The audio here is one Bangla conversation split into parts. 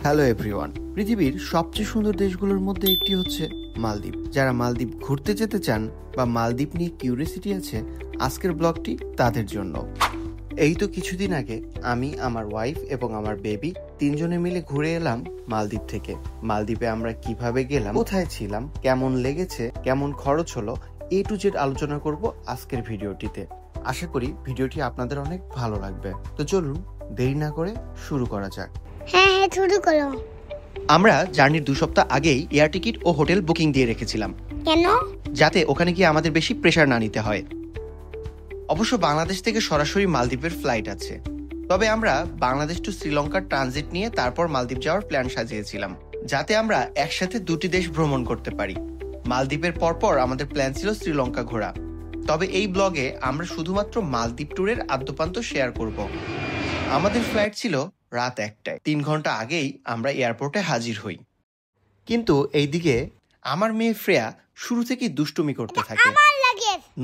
Hello everyone. পৃথিবীর সবচেয়ে সুন্দর দেশগুলোর মধ্যে একটি হচ্ছে মালদ্বীপ। যারা মালদ্বীপ ঘুরতে যেতে চান বা মালদ্বীপ নিয়ে কিউরিয়াসিটি আছে, আজকের ব্লগটি তাদের জন্য। এই তো কিছুদিন আগে আমি, আমার ওয়াইফ এবং আমার বেবি তিনজনে মিলে ঘুরে এলাম মালদ্বীপ থেকে। মালদ্বীপে আমরা কিভাবে গেলাম, কোথায় ছিলাম, কেমন লেগেছে, কেমন খরচ হলো, A to Z আলোচনা করব আজকের ভিডিওটিতে। আশা করি ভিডিওটি আপনাদের অনেক ভালো লাগবে। তো চলুন দেরি না করে শুরু করা যাক। হ্যাঁ শুরু করো। আমরা জার্নির 2 সপ্তাহ আগেই এয়ার টিকিট ও হোটেল বুকিং দিয়ে রেখেছিলাম, কেন? যাতে ওখানে গিয়ে আমাদের বেশি প্রেশার না নিতে হয়। অবশ্য বাংলাদেশ থেকে সরাসরি মালদ্বীপের ফ্লাইট আছে, তবে আমরা বাংলাদেশ টু শ্রীলঙ্কার ট্রানজিট নিয়ে তারপর মালদ্বীপ যাওয়ার প্ল্যান সাজিয়েছিলাম, যাতে আমরা একসাথে দুটি দেশ ভ্রমণ করতে পারি। মালদ্বীপের পরপর আমাদের প্ল্যান ছিল শ্রীলঙ্কা ঘোরা। তবে এই ব্লগে আমরা শুধুমাত্র মালদ্বীপ ট্যুরের আদ্যপান্ত শেয়ার করব। আমাদের ফ্লাইট ছিল রাত 1টায়। 3 ঘন্টা আগেই আমরা এয়ারপোর্টে হাজির হই। কিন্তু এইদিকে আমার মেয়ে শ্রেয়া শুরু থেকেই দুষ্টুমি করতে থাকে।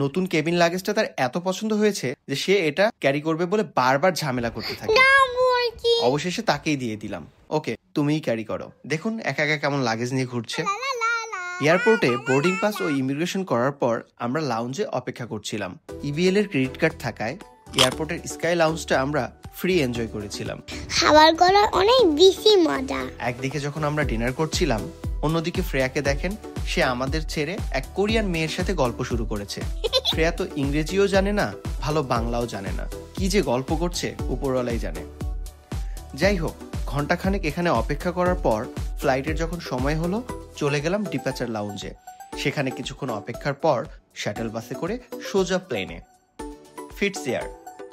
নতুন কেবিন লাগেজটা তার এত পছন্দ হয়েছে যে সে এটা ক্যারি করবে বলে বারবার ঝামেলা করতে থাকে। অবশেষে তাকেই দিয়ে দিলাম, ওকে তুমিই ক্যারি করো। দেখুন একা একা কেমন লাগেজ নিয়ে ঘুরছে। এয়ারপোর্টে বোর্ডিং পাস ও ইমিগ্রেশন করার পর আমরা লাউঞ্জে অপেক্ষা করছিলাম। EBL এর ক্রেডিট কার্ড থাকায় এয়ারপোর্টের স্কাই লাউঞ্জটা আমরা ফ্রি এনজয় করেছিলাম। খাবার করা অনেক বেশি মজা। একদিকে যখন আমরা ডিনার করছিলাম, অন্যদিকে শ্রেয়াকে দেখেন, সে আমাদের ছেড়ে এক কোরিয়ান মেয়ের সাথে গল্প শুরু করেছে। শ্রেয়া তো ইংরেজিও জানে না, ভালো বাংলাও জানে না, কি যে গল্প করছে উপরওয়ালাই জানে। যাই হোক, ঘন্টাখানেক এখানে অপেক্ষা করার পর ফ্লাইটের যখন সময় হলো, চলে গেলাম ডিপার্চার লাউঞ্জে। সেখানে কিছুক্ষণ অপেক্ষার পর শাটল বাসে করে সোজা প্লেনে। ফিটস এয়ার,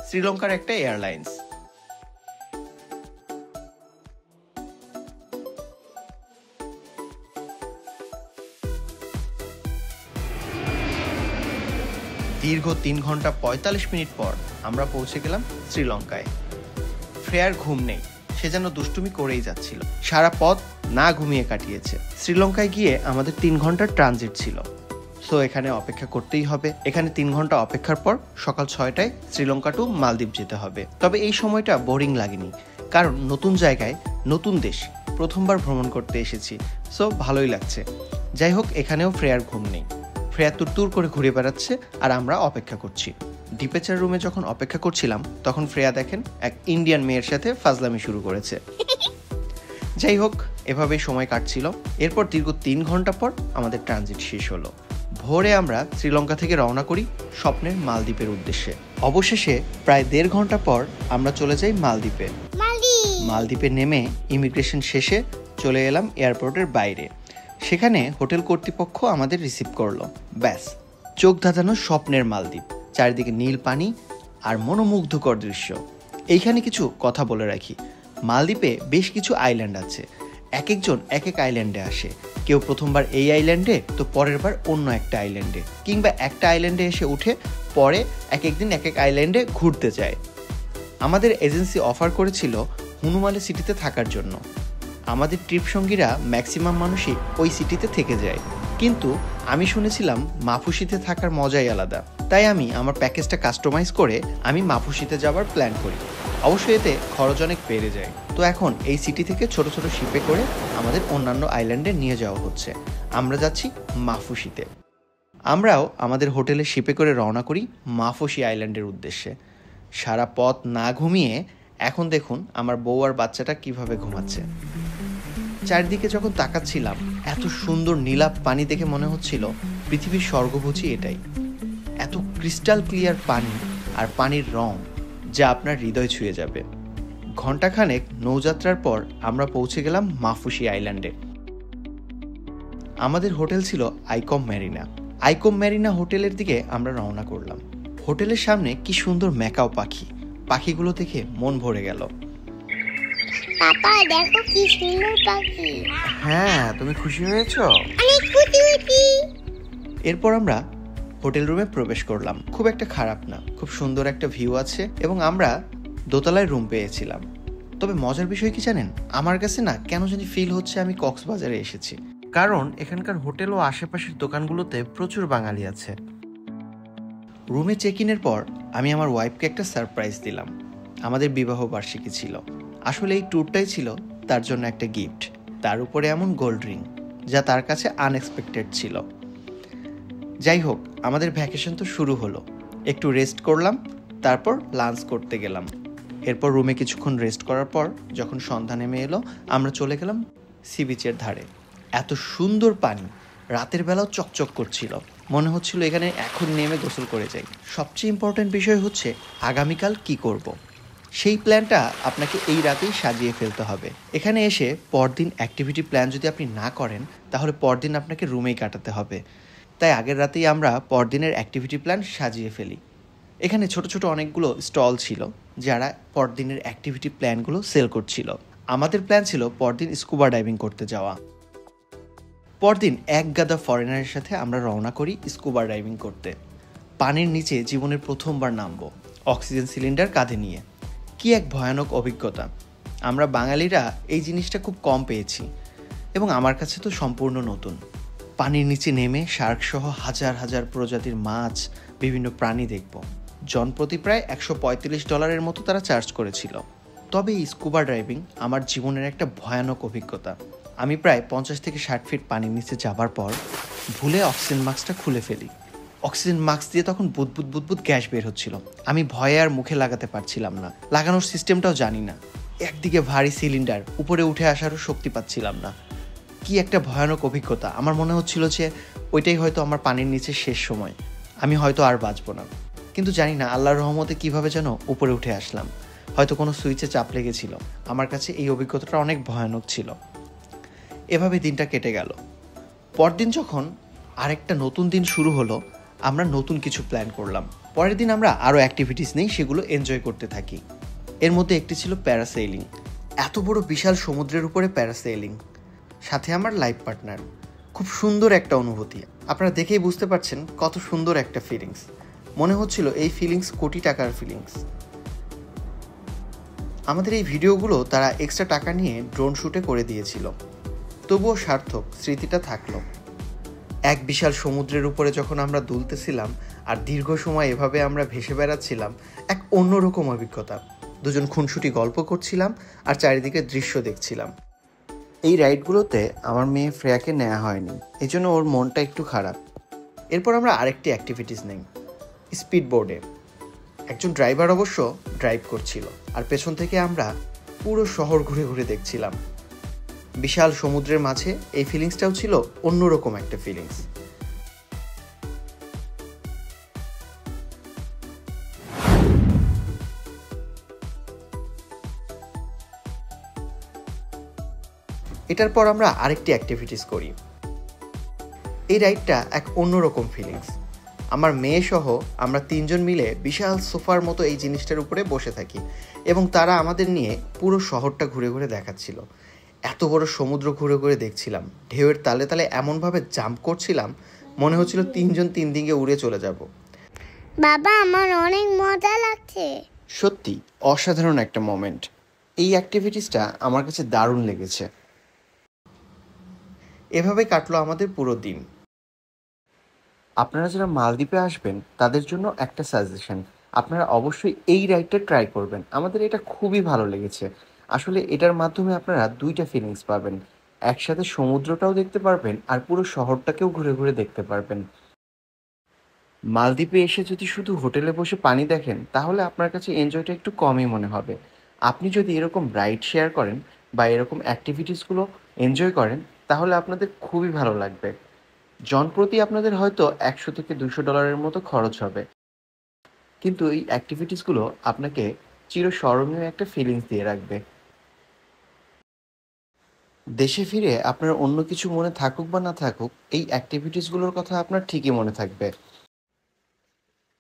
শ্রীলঙ্কার একটা এয়ারলাইন্স। দীর্ঘ 3 ঘন্টা 45 মিনিট পর আমরা পৌঁছে গেলাম শ্রীলঙ্কায়। শ্রেয়ার ঘুম নেই, সে যেন দুষ্টুমি করেই যাচ্ছিল। সারা পথ না ঘুমিয়ে কাটিয়েছে। শ্রীলঙ্কায় গিয়ে আমাদের 3 ঘন্টার ট্রানজিট ছিল, সো এখানে অপেক্ষা করতেই হবে। এখানে 3 ঘন্টা অপেক্ষার পর সকাল 6টায় শ্রীলঙ্কা টু মালদ্বীপ যেতে হবে। তবে এই সময়টা বোরিং লাগেনি, কারণ নতুন জায়গায়, নতুন দেশ, প্রথমবার ভ্রমণ করতে এসেছি, সো ভালোই লাগছে। যাই হোক, এখানেও শ্রেয়ার ঘুম নেই। শ্রেয়া তুর করে ঘুরে বেড়াচ্ছে আর আমরা অপেক্ষা করছি। ডিপেচার রুমে যখন অপেক্ষা করছিলাম, তখন শ্রেয়া দেখেন এক ইন্ডিয়ান মেয়ের সাথে ফাজলামি শুরু করেছে। যাই হোক, এভাবেই সময় কাটছিল। এরপর দীর্ঘ 3 ঘন্টা পর আমাদের ট্রানজিট শেষ হলো। ভোরে আমরা শ্রীলঙ্কা থেকে রওনা করি স্বপ্নের মালদ্বীপের উদ্দেশ্যে। অবশেষে প্রায় 1.5 ঘন্টা পর আমরা চলে যাই মালদ্বীপে। মালদ্বীপে নেমে ইমিগ্রেশন শেষে চলে এলাম এয়ারপোর্টের বাইরে। সেখানে হোটেল কর্তৃপক্ষ আমাদের রিসিভ করলো। ব্যাস, চোখ ধাঁধানো স্বপ্নের মালদ্বীপ। চারিদিকে নীল পানি আর মনোমুগ্ধকর দৃশ্য। এইখানে কিছু কথা বলে রাখি, মালদ্বীপে বেশ কিছু আইল্যান্ড আছে। এক একজন এক এক আইল্যান্ডে আসে। কেউ প্রথমবার এই আইল্যান্ডে, তো পরের বার অন্য একটা আইল্যান্ডে, কিংবা একটা আইল্যান্ডে এসে উঠে পরে এক একদিন এক এক আইল্যান্ডে ঘুরতে যায়। আমাদের এজেন্সি অফার করেছিল হুনুমালে সিটিতে থাকার জন্য। আমাদের ট্রিপ সঙ্গীরা ম্যাক্সিমাম মানুষই ওই সিটিতে থেকে যায়, কিন্তু আমি শুনেছিলাম মাফুসিতে থাকার মজাই আলাদা। তাই আমি আমার প্যাকেজটা কাস্টমাইজ করে আমি মাফুসিতে যাওয়ার প্ল্যান করি। অবশ্যই এতে খরচ অনেক বেড়ে যায়। তো এখন এই সিটি থেকে ছোট ছোট শিপে করে আমাদের অন্যান্য আইল্যান্ডে নিয়ে যাওয়া হচ্ছে। আমরা যাচ্ছি মাফুসিতে। আমরাও আমাদের হোটেলে শিপে করে রওনা করি মাফুসি আইল্যান্ডের উদ্দেশ্যে। সারা পথ না ঘুমিয়ে এখন দেখুন আমার বউ আর বাচ্চাটা কিভাবে ঘুমাচ্ছে। চারদিকে যখন তাকাচ্ছিলাম, এত সুন্দর নীলাভ পানি দেখে মনে হচ্ছিল পৃথিবীর স্বর্গ বুঝি এটাই। এত ক্রিস্টাল ক্লিয়ার পানি আর পানির রং, যা আপনার হৃদয় ছুঁয়ে যাবে। ঘণ্টাখানেক নৌযাত্রার পর আমরা পৌঁছে গেলাম মাফুসি আইল্যান্ডে। আমাদের হোটেল ছিল আইকম ম্যারিনা। আইকম ম্যারিনা হোটেলের দিকে আমরা রওনা করলাম। হোটেলের সামনে কি সুন্দর ম্যাকাও পাখি, পাখিগুলো দেখে মন ভরে গেল। পাপা দেখো কি সুন্দর পাখি। হ্যাঁ, তুমি খুশি হয়েছো? আমি খুশি হয়েছি। এরপর আমরা হোটেল রুমে প্রবেশ করলাম। খুব একটা খারাপ না, খুব সুন্দর একটা ভিউ আছে এবং আমরা দোতলায় রুম পেয়েছিলাম। তবে মজার বিষয় কি জানেন, আমার কাছে না কেন জানি ফিল হচ্ছে আমি কক্সবাজারে এসেছি, কারণ এখানকার হোটেল ও আশেপাশের দোকানগুলোতে প্রচুর বাঙালি আছে। রুমে চেক ইনের পর আমি আমার ওয়াইফকে একটা সারপ্রাইজ দিলাম। আমাদের বিবাহ বার্ষিকী ছিল। আসলে এই ট্যুরটাই ছিল তার জন্য একটা গিফট, তার উপরে এমন গোল্ড রিং, যা তার কাছে আনএক্সপেক্টেড ছিল। যাই হোক, আমাদের ভ্যাকেশন তো শুরু হলো। একটু রেস্ট করলাম, তারপর লাঞ্চ করতে গেলাম। এরপর রুমে কিছুক্ষণ রেস্ট করার পর যখন সন্ধ্যা নেমে এলো, আমরা চলে গেলাম সি বিচের ধারে। এত সুন্দর পানি, রাতের বেলাও চকচক করছিল, মনে হচ্ছিল এখানে এখন নেমে গোসল করে যাই। সবচেয়ে ইম্পর্ট্যান্ট বিষয় হচ্ছে আগামীকাল কি করব। সেই প্ল্যানটা আপনাকে এই রাতেই সাজিয়ে ফেলতে হবে। এখানে এসে পরদিন অ্যাক্টিভিটি প্ল্যান যদি আপনি না করেন, তাহলে পরদিন আপনাকে রুমেই কাটাতে হবে। তাই আগের রাতেই আমরা পরদিনের অ্যাক্টিভিটি প্ল্যান সাজিয়ে ফেলি। এখানে ছোট ছোট অনেকগুলো স্টল ছিল, যারা পরদিনের অ্যাক্টিভিটি প্ল্যানগুলো সেল করছিল। আমাদের প্ল্যান ছিল পরদিন স্কুবা ডাইভিং করতে যাওয়া। পরদিন এক গাদা ফরেনারের সাথে আমরা রওনা করি স্কুবা ডাইভিং করতে। পানির নিচে জীবনের প্রথমবার নামবো, অক্সিজেন সিলিন্ডার কাঁধে নিয়ে। কি এক ভয়ানক অভিজ্ঞতা! আমরা বাঙালিরা এই জিনিসটা খুব কম পেয়েছি, এবং আমার কাছে তো সম্পূর্ণ নতুন। পানির নিচে নেমে শার্ক সহ হাজার হাজার প্রজাতির মাছ, বিভিন্ন প্রাণী দেখব। জনপ্রতি প্রায় $135 মতো তারা চার্জ করেছিল। তবে এই স্কুবা ড্রাইভিং আমার জীবনের একটা ভয়ানক অভিজ্ঞতা। আমি প্রায় 50 থেকে 60 ফিট পানির নিচে যাবার পর ভুলে অক্সিজেন মাস্কটা খুলে ফেলি। অক্সিজেন মাস্ক দিয়ে তখন বুদবুদ বুদবুদ গ্যাস বের হচ্ছিল। আমি ভয়ে আর মুখে লাগাতে পারছিলাম না, লাগানোর সিস্টেমটাও জানি না। একদিকে ভারী সিলিন্ডার, উপরে উঠে আসারও শক্তি পাচ্ছিলাম না। কি একটা ভয়ানক অভিজ্ঞতা! আমার মনে হচ্ছিল যে ওইটাই হয়তো আমার পানির নিচে শেষ সময়, আমি হয়তো আর বাঁচব না। কিন্তু জানি না আল্লাহর রহমতে কিভাবে যেন উপরে উঠে আসলাম। হয়তো কোনো সুইচে চাপ লেগেছিল। আমার কাছে এই অভিজ্ঞতাটা অনেক ভয়ানক ছিল। এভাবে দিনটা কেটে গেল। পরদিন যখন আরেকটা নতুন দিন শুরু হলো, আমরা নতুন কিছু প্ল্যান করলাম। পরের দিন আমরা আরও অ্যাক্টিভিটিস নেই, সেগুলো এনজয় করতে থাকি। এর মধ্যে একটি ছিল প্যারাসেইলিং। এত বড় বিশাল সমুদ্রের উপরে প্যারাসেইলিং, সাথে আমার লাইফ পার্টনার। খুব সুন্দর একটা অনুভূতি। আপনারা দেখেই বুঝতে পারছেন কত সুন্দর একটা ফিলিংস। মনে হচ্ছিল এই ফিলিংস কোটি টাকার ফিলিংস। আমাদের এই ভিডিওগুলো তারা এক্সট্রা টাকা নিয়ে ড্রোন শ্যুটে করে দিয়েছিল, তবুও সার্থক, স্মৃতিটা থাকলো। এক বিশাল সমুদ্রের উপরে যখন আমরা দুলতেছিলাম আর দীর্ঘ সময় এভাবে আমরা ভেসে বেড়াচ্ছিলাম, এক অন্যরকম অভিজ্ঞতা। দুজন খুনসুটি গল্প করছিলাম আর চারিদিকে দৃশ্য দেখছিলাম। এই রাইডগুলোতে আমার মেয়ে ফ্রেয়াকে নেওয়া হয়নি, এই জন্য ওর মনটা একটু খারাপ। এরপর আমরা আরেকটি অ্যাক্টিভিটিস নেই, স্পিড বোর্ডে। একজন ড্রাইভার অবশ্য ড্রাইভ করছিল, আর পেছন থেকে আমরা পুরো শহর ঘুরে ঘুরে দেখছিলাম। বিশাল সমুদ্রের মাঝে এই ফিলিংসটাও ছিল অন্যরকম একটা ফিলিংস। এটার পর আমরা আরেকটি অ্যাক্টিভিটিস করি। এই রাইডটা এক অন্যরকম ফিলিংস। আমার মেয়ে সহ আমরা 3 জন মিলে বিশাল সোফার মতো এই জিনিসটার উপরে বসে থাকি, এবং তারা আমাদের নিয়ে পুরো শহরটা ঘুরে ঘুরে দেখাচ্ছিল। এত বড় সমুদ্র ঘুরে ঘুরে দেখছিলাম, ঢেউয়ের তালে তালে এমনভাবে জাম্প করছিলাম, মনে হচ্ছিল 3 জন 3 দিকে উড়ে চলে যাব। বাবা, আমার অনেক মজা লাগছে। সত্যি অসাধারণ একটা মোমেন্ট। এই অ্যাক্টিভিটিসটা আমার কাছে দারুণ লেগেছে। এভাবে কাটলো আমাদের পুরো দিন। আপনারা যারা মালদ্বীপে আসবেন তাদের জন্য একটা সাজেশন, আপনারা অবশ্যই এই রাইডটা ট্রাই করবেন। আমাদের এটা খুবই ভালো লেগেছে। আসলে এটার মাধ্যমে আপনারা 2টা ফিলিংস পাবেন, একসাথে সমুদ্রটাও দেখতে পারবেন আর পুরো শহরটাকেও ঘুরে ঘুরে দেখতে পারবেন। মালদ্বীপে এসে যদি শুধু হোটেলে বসে পানি দেখেন, তাহলে আপনার কাছে এনজয়টা একটু কমই মনে হবে। আপনি যদি এরকম রাইড শেয়ার করেন বা এরকম অ্যাক্টিভিটিসগুলো এনজয় করেন, তাহলে আপনাদের খুবই ভালো লাগবে। জনপ্রতি আপনাদের হয়তো $100 থেকে $200 মতো খরচ হবে, কিন্তু এই অ্যাক্টিভিটিসগুলো আপনাকে চিরস্মরণীয় একটা ফিলিংস দিয়ে রাখবে। দেশে ফিরে আপনার অন্য কিছু মনে থাকুক বা না থাকুক, এই অ্যাক্টিভিটিসগুলোর কথা আপনার ঠিকই মনে থাকবে।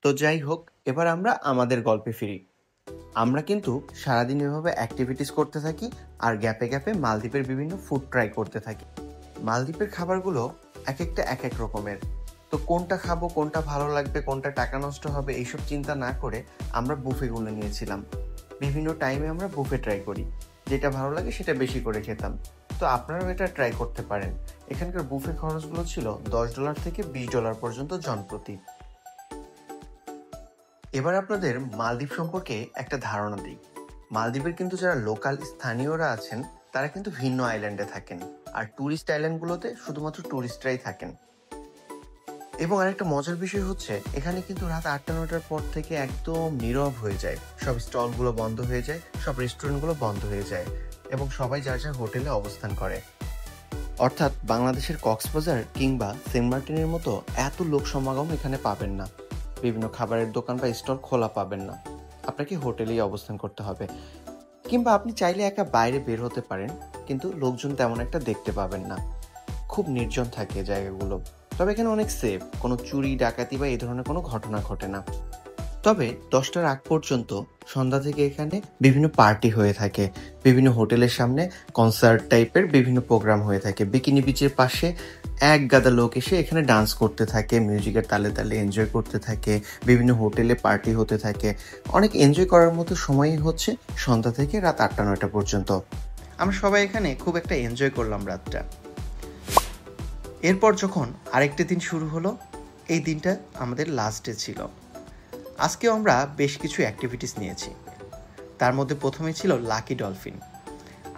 তো যাই হোক, এবার আমরা আমাদের গল্পে ফিরি। আমরা কিন্তু সারাদিন এভাবে অ্যাক্টিভিটিস করতে থাকি আর গ্যাপে গ্যাপে মালদ্বীপের বিভিন্ন ফুড ট্রাই করতে থাকি। মালদ্বীপের খাবারগুলো এক একটা এক এক রকমের। তো কোনটা খাবো, কোনটা ভালো লাগবে, কোনটা টাকা নষ্ট হবে, এইসব চিন্তা না করে আমরা বুফেগুলো নিয়েছিলাম। বিভিন্ন টাইমে আমরা বুফে ট্রাই করি, যেটা ভালো লাগে সেটা বেশি করে খেতাম। তো আপনারাও এটা ট্রাই করতে পারেন। এখানকার বুফে খরচগুলো ছিল $10 থেকে $20 পর্যন্ত জনপ্রতি। এবার আপনাদের মালদ্বীপ সম্পর্কে একটা ধারণা দিই। মালদ্বীপের কিন্তু যারা লোকাল স্থানীয়রা আছেন, তারা কিন্তু ভিন্ন আইল্যান্ডে থাকেন, আর ট্যুরিস্ট আইল্যান্ডগুলোতে শুধুমাত্র ট্যুরিস্টরাই থাকেন। এবং আরেকটা মজার বিষয় হচ্ছে, এখানে কিন্তু রাত 8টা-9টার পর থেকে একদম নীরব হয়ে যায়। সব স্টলগুলো বন্ধ হয়ে যায়, সব রেস্টুরেন্টগুলো বন্ধ হয়ে যায় এবং সবাই যার যার হোটেলে অবস্থান করে। অর্থাৎ বাংলাদেশের কক্সবাজার কিংবা সেন্ট মার্টিনের মতো এত লোক সমাগম এখানে পাবেন না। বিভিন্ন খাবারের দোকান বা স্টল খোলা পাবেন না, আপনাকে হোটেলেই অবস্থান করতে হবে। কিংবা আপনি চাইলে একা বাইরে বের হতে পারেন, কিন্তু লোকজন তেমন একটা দেখতে পাবেন না। খুব নির্জন থাকে জায়গাগুলো, তবে এখানে অনেক সেফ, কোনো চুরি ডাকাতি বা এই ধরনের কোনো ঘটনা ঘটে না। তবে 10টার আগ পর্যন্ত সন্ধ্যা থেকে এখানে বিভিন্ন পার্টি হয়ে থাকে, বিভিন্ন হোটেলের সামনে কনসার্ট টাইপের বিভিন্ন প্রোগ্রাম হয়ে থাকে। বিকিনি বিচের পাশে এক গাদা লোক এসে এখানে ডান্স করতে থাকে, মিউজিকের তালে তালে এনজয় করতে থাকে, বিভিন্ন হোটেলে পার্টি হতে থাকে। অনেক এনজয় করার মতো সময়ই হচ্ছে সন্ধ্যা থেকে রাত 8টা-9টা পর্যন্ত। আমরা সবাই এখানে খুব একটা এনজয় করলাম রাতটা। এরপর যখন আরেকটা দিন শুরু হলো, এই দিনটা আমাদের লাস্ট ডে ছিল। আজকেও আমরা বেশ কিছু অ্যাক্টিভিটিস নিয়েছি। তার মধ্যে প্রথমে ছিল লাকি ডলফিন।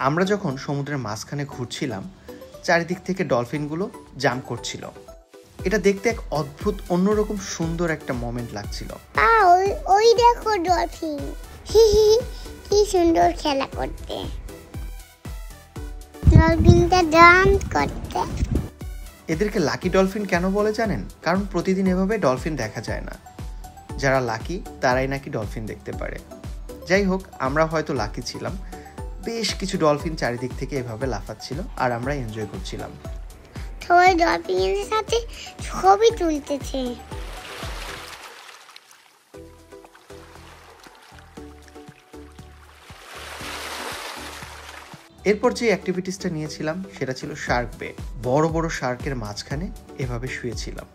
আমরা যখন সমুদ্রের মাঝখানে ঘুরছিলাম, চারিদিক থেকে ডলফিনগুলো জাম্প করছিল। এটা দেখতে এক অদ্ভুত অন্যরকম সুন্দর একটা মোমেন্ট লাগছিল। ওই দেখো ডলফিন, কি সুন্দর খেলা করতে, ডলফিনটা ডান্স করতে। এদেরকে লাকি ডলফিন কেন বলে জানেন? কারণ প্রতিদিন এভাবে ডলফিন দেখা যায় না। যারা লাকি তারাই নাকি ডলফিন দেখতে পারে। যাই হোক, আমরা হয়তো লাকি ছিলাম। বেশ কিছু ডলফিন চারিদিক থেকে এভাবে লাফাচ্ছিল আর আমরা এনজয় করছিলাম। সবাই ডলফিনের সাথে ছবি তুলতেছে। এরপর যে অ্যাক্টিভিটিসটা নিয়েছিলাম সেটা ছিল শার্ক বে। বড় বড় শার্কের মাঝখানে এভাবে শুয়েছিলাম।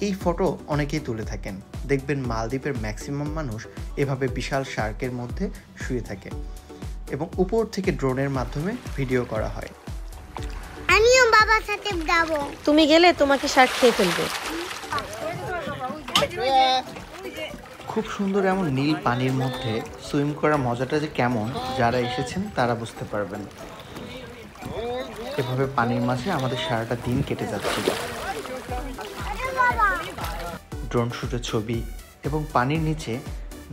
এই ফটো অনেকেই তুলে থাকেন। দেখবেন মালদ্বীপের ম্যাক্সিমাম মানুষ এভাবে বিশাল শার্কের মধ্যে শুয়ে থাকে এবং উপর থেকে ড্রোনের মাধ্যমে ভিডিও করা হয়। আমিও বাবার সাথে যাব। তুমি গেলে তোমাকে শার্ক খেয়ে ফেলবে। খুব সুন্দর এমন নীল পানির মধ্যে সুইম করার মজাটা যে কেমন, যারা এসেছেন তারা বুঝতে পারবেন। এভাবে পানির মাঝে আমাদের সারাটা দিন কেটে যাচ্ছিল। ড্রোন শুটের ছবি এবং পানির নিচে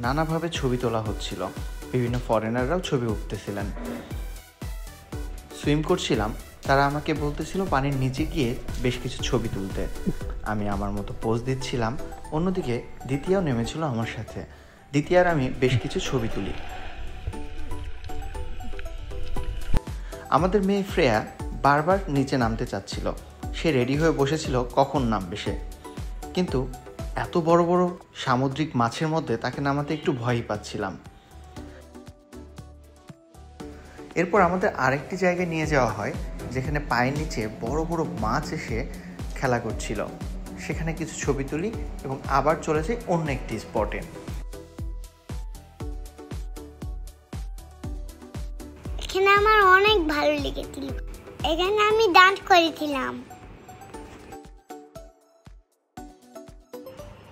নানাভাবে ছবি তোলা হচ্ছিল। বিভিন্ন ফরেনাররাও ছবি উঠতেছিলেন। সুইম করছিলাম, তারা আমাকে বলতেছিল পানির নিচে গিয়ে বেশ কিছু ছবি তুলতে। আমি আমার মতো পোজ দিচ্ছিলাম। অন্যদিকে দ্বিতীয়াও নেমেছিল আমার সাথে। দ্বিতীয়ার আমি বেশ কিছু ছবি তুলি। আমাদের মেয়ে ফ্রেয়া বারবার নিচে নামতে চাচ্ছিল। সে রেডি হয়ে বসেছিল কখন নামবে সে, কিন্তু এত বড় বড় সামুদ্রিক মাছের মধ্যে তাকে নামাতে একটু ভয়ই পাচ্ছিলাম। এরপর আমাদের আরেকটি জায়গায় নিয়ে যাওয়া হয়, যেখানে পায়ের নিচে বড় বড় মাছ এসে খেলা করছিল। সেখানে কিছু ছবি তুলি এবং আবার চলে যাই অন্য একটি স্পটে। এখানে আমার অনেক ভালো লেগেছিল। এখানে আমি ডান্স করেছিলাম।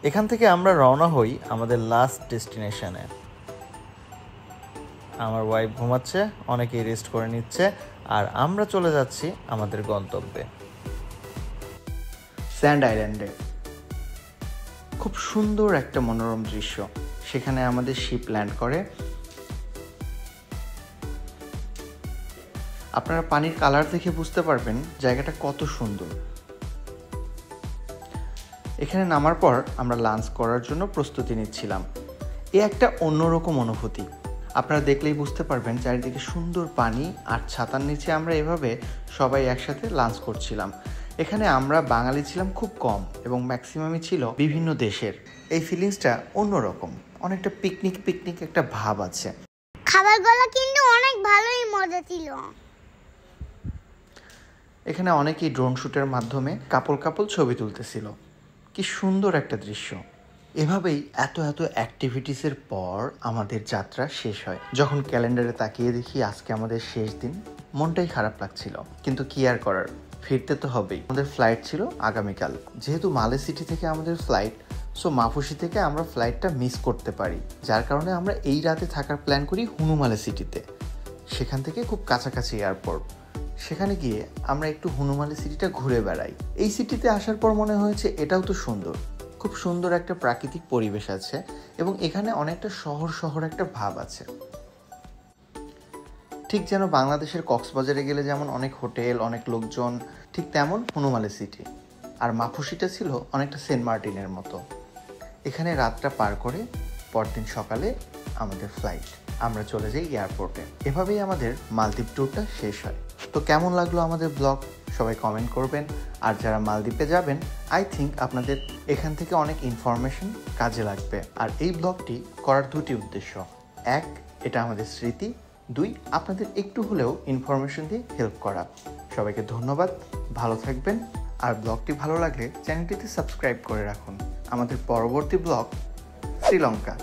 এখান থেকে আমরা রওনা হই আমাদের লাস্ট ডেস্টিনেশনে। আমার ওয়াইফ ঘুমাচ্ছে, অনেকেই রেস্ট করে নিচ্ছে, আর আমরা চলে যাচ্ছি আমাদের গন্তব্যে স্যান্ড আইল্যান্ডে। খুব সুন্দর একটা মনোরম দৃশ্য। সেখানে আমাদের শিপ ল্যান্ড করে। আপনারা পানির কালার দেখে বুঝতে পারবেন জায়গাটা কত সুন্দর। এখানে নামার পর আমরা লাঞ্চ করার জন্য প্রস্তুতি নিচ্ছিলাম। এ একটা অন্যরকম অনুভূতি। আপনারা দেখলেই বুঝতে পারবেন চারিদিকে সুন্দর পানি, আর ছাতার নিচে আমরা এভাবে সবাই একসাথে লাঞ্চ করছিলাম। এখানে আমরা বাঙালি ছিলাম খুব কম এবং ম্যাক্সিমামই ছিল বিভিন্ন দেশের। এই ফিলিংসটা অন্যরকম, অনেকটা পিকনিক একটা ভাব আছে। খাবারগুলো কিন্তু অনেক ভালোই মজা ছিল। এখানে অনেকেই ড্রোন শুটের মাধ্যমে কাপল ছবি তুলতেছিল। কি সুন্দর একটা দৃশ্য। এভাবেই এত অ্যাক্টিভিটিসের পর আমাদের যাত্রা শেষ হয়। যখন ক্যালেন্ডারে তাকিয়ে দেখি আজকে আমাদের শেষ দিন, মনটাই খারাপ লাগছিল, কিন্তু কি আর করার, ফিরতে তো হবেই। আমাদের ফ্লাইট ছিল আগামীকাল। যেহেতু মালে সিটি থেকে আমাদের ফ্লাইট, সো মাফুসি থেকে আমরা ফ্লাইটটা মিস করতে পারি, যার কারণে আমরা এই রাতে থাকার প্ল্যান করি হুনুমালে সিটিতে। সেখান থেকে খুব কাছাকাছি এয়ারপোর্ট। সেখানে গিয়ে আমরা একটু হনুমালি সিটিটা ঘুরে বেড়াই। এই সিটিতে আসার পর মনে হয়েছে এটাও তো সুন্দর, খুব সুন্দর একটা প্রাকৃতিক পরিবেশ আছে এবং এখানে অনেকটা শহর শহর একটা ভাব আছে। ঠিক যেন বাংলাদেশের কক্সবাজারে গেলে যেমন অনেক হোটেল, অনেক লোকজন, ঠিক তেমন হনুমালি সিটি। আর মাফুসিটা ছিল অনেকটা সেন্ট মার্টিনের মতো। এখানে রাতটা পার করে পরদিন সকালে আমাদের ফ্লাইট, আমরা চলে যাই এয়ারপোর্টে। এভাবেই আমাদের মালদ্বীপ ট্যুরটা শেষ হয়। তো কেমন লাগলো আমাদের ব্লগ সবাই কমেন্ট করবেন। আর যারা মালদ্বীপে যাবেন, আই থিঙ্ক আপনাদের এখান থেকে অনেক ইনফরমেশন কাজে লাগবে। আর এই ব্লগটি করার দুটি উদ্দেশ্য: এক, এটা আমাদের স্মৃতি; দুই, আপনাদের একটু হলেও ইনফরমেশন দিয়ে হেল্প করা। সবাইকে ধন্যবাদ, ভালো থাকবেন। আর ব্লগটি ভালো লাগলে চ্যানেলটিতে সাবস্ক্রাইব করে রাখুন। আমাদের পরবর্তী ব্লগ শ্রীলঙ্কা।